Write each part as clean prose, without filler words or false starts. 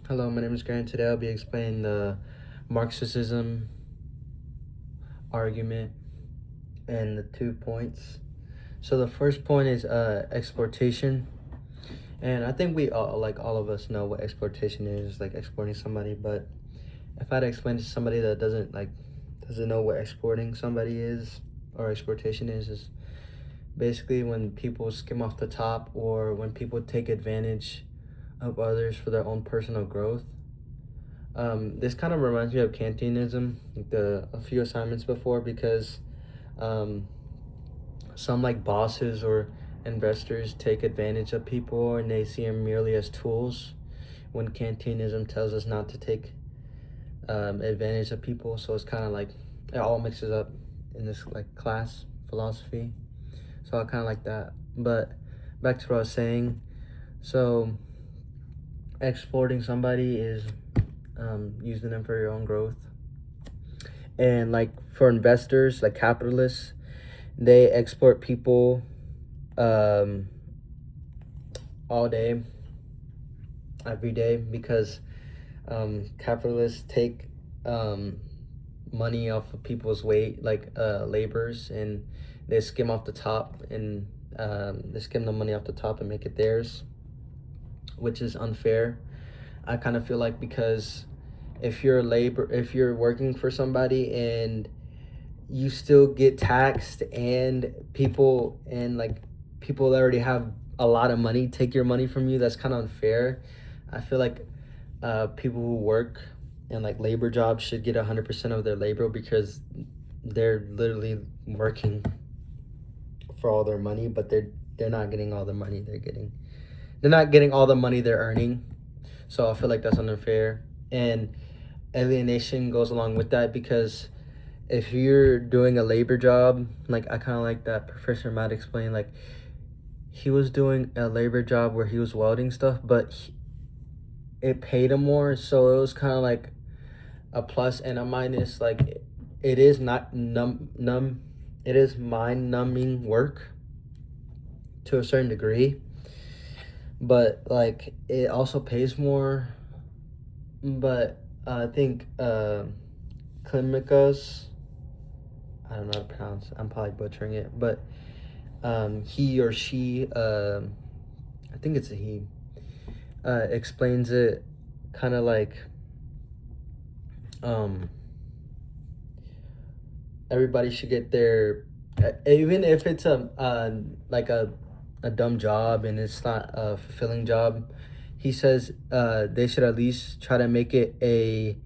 Hello, my name is Grant. Today I'll be explaining the Marxism argument and the 2 points. So the first point is exploitation, and I think we all, like all of us, know what exploitation is, like exporting somebody. But if I had to explain to somebody that doesn't know what exporting somebody is or exploitation is basically when people skim off the top or when people take advantage of others for their own personal growth. This kind of reminds me of Kantianism, like a few assignments before, because um, some like bosses or investors take advantage of people and they see them merely as tools, when Kantianism tells us not to take advantage of people. So it's kind of like it all mixes up in this like class philosophy. So I kind of like that. But back to what I was saying. So exporting somebody is using them for your own growth. And like for investors, like capitalists, they export people um, all day, every day, because capitalists take money off of people's labors, and they skim off the top, and they skim the money off the top and make it theirs, which is unfair. I kind of feel like, because if you're working for somebody and you still get taxed, and people that already have a lot of money take your money from you, that's kind of unfair. I feel like people who work in like labor jobs should get 100% of their labor, because they're literally working for all their money, but they're not getting all the money they're not getting all the money they're earning. So I feel like that's unfair. And alienation goes along with that, because if you're doing a labor job, like I kind of like that Professor Matt explained, like he was doing a labor job where he was welding stuff, but it paid him more. So it was kind of like a plus and a minus. Like it is not it is mind numbing work to a certain degree, but like it also pays more. But I think Klimikos, I don't know how to pronounce. I'm probably butchering it, but he or she, I think it's a he, explains it kind of like um, everybody should get their, even if it's a dumb job and it's not a fulfilling job. He says they should at least try to make it a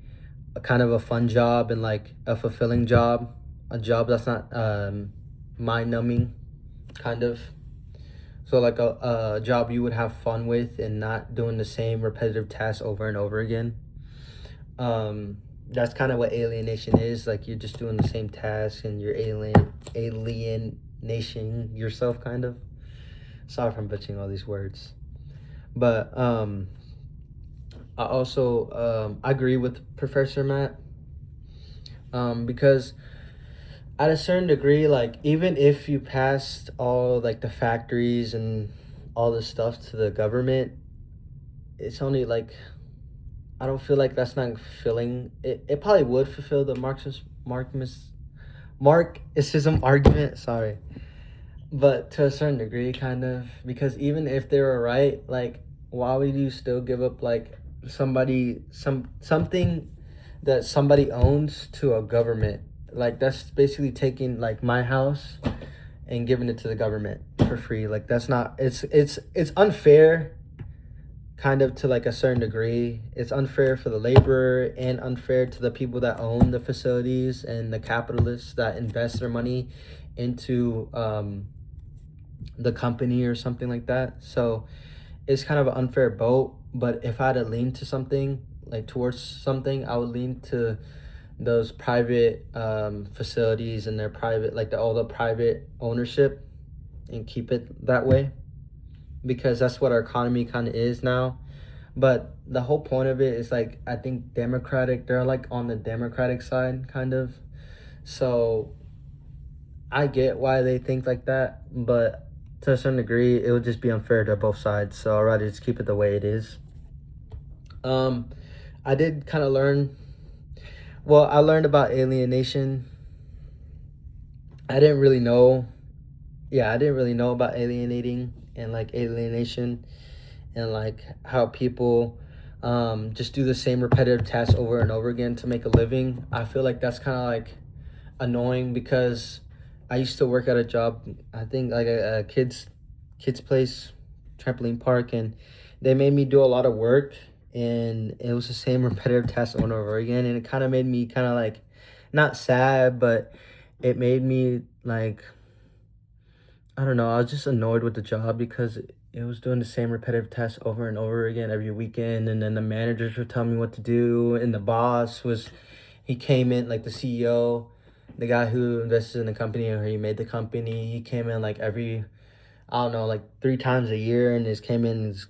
kind of a fun job and like a fulfilling job, a job that's not mind numbing, kind of. So like a job you would have fun with and not doing the same repetitive tasks over and over again. That's kind of what alienation is. Like you're just doing the same task and you're alienation yourself, kind of. Sorry if I'm butchering all these words. But I also agree with Professor Matt, because at a certain degree, like even if you passed all like the factories and all this stuff to the government, it's only like, I don't feel like that's not fulfilling. It probably would fulfill the Marxism argument. Sorry, but to a certain degree, kind of, because even if they were right, like why would you still give up like something that somebody owns to a government? Like that's basically taking like my house and giving it to the government for free. Like that's not, it's unfair, kind of, to like a certain degree. It's unfair for the laborer and unfair to the people that own the facilities and the capitalists that invest their money into the company or something like that. So it's kind of an unfair boat. But if I had to lean to something, like towards something, I would lean to those private facilities and their private, like all the private ownership, and keep it that way, because that's what our economy kind of is now. But the whole point of it is like, I think they're like on the democratic side, kind of. So I get why they think like that, but to a certain degree, it would just be unfair to both sides. So I'd rather just keep it the way it is. Um, I did kind of learn. Well, I learned about alienation. I didn't really know. Yeah, I didn't really know about alienating and like alienation and like how people just do the same repetitive tasks over and over again to make a living. I feel like that's kind of like annoying because I used to work at a job, I think like a kids place, trampoline park, and they made me do a lot of work, and it was the same repetitive task over and over again, and it kind of made me kind of like not sad, but it made me like, I don't know, I was just annoyed with the job because it was doing the same repetitive tasks over and over again every weekend, and then the managers would tell me what to do, and the boss was, he came in like the CEO, the guy who invested in the company or he made the company. He came in like every, I don't know, like 3 times a year, and just came in and just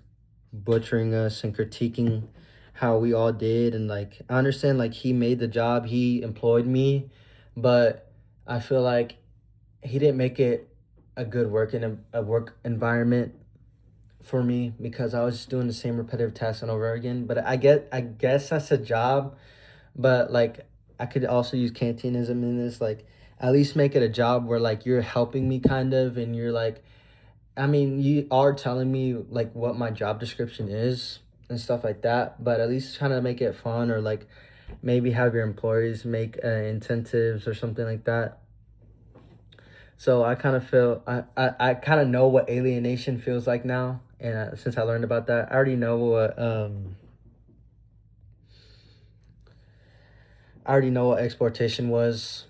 butchering us and critiquing how we all did. And like I understand, like he made the job, he employed me, but I feel like he didn't make it a good work in a work environment for me because I was just doing the same repetitive tasks and over again. But I guess that's a job, but like I could also use canteenism in this, like at least make it a job where like you're helping me kind of, and you're like, I mean, you are telling me like what my job description is and stuff like that, but at least trying to make it fun, or like maybe have your employees make incentives or something like that. So I kind of feel I kind of know what alienation feels like now, and since I learned about that, I already know what I already know what exploitation was.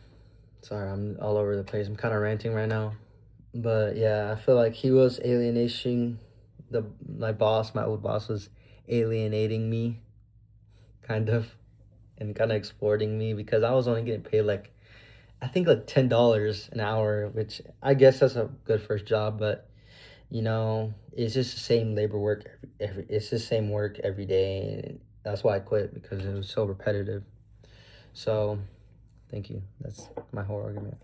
Sorry, I'm all over the place. I'm kind of ranting right now. But yeah, I feel like he was alienating my boss, my old boss was alienating me, kind of, and kind of exploiting me because I was only getting paid like, I think like $10 an hour, which I guess that's a good first job, but it's just the same labor work it's the same work every day, and that's why I quit because it was so repetitive. So, thank you. That's my whole argument.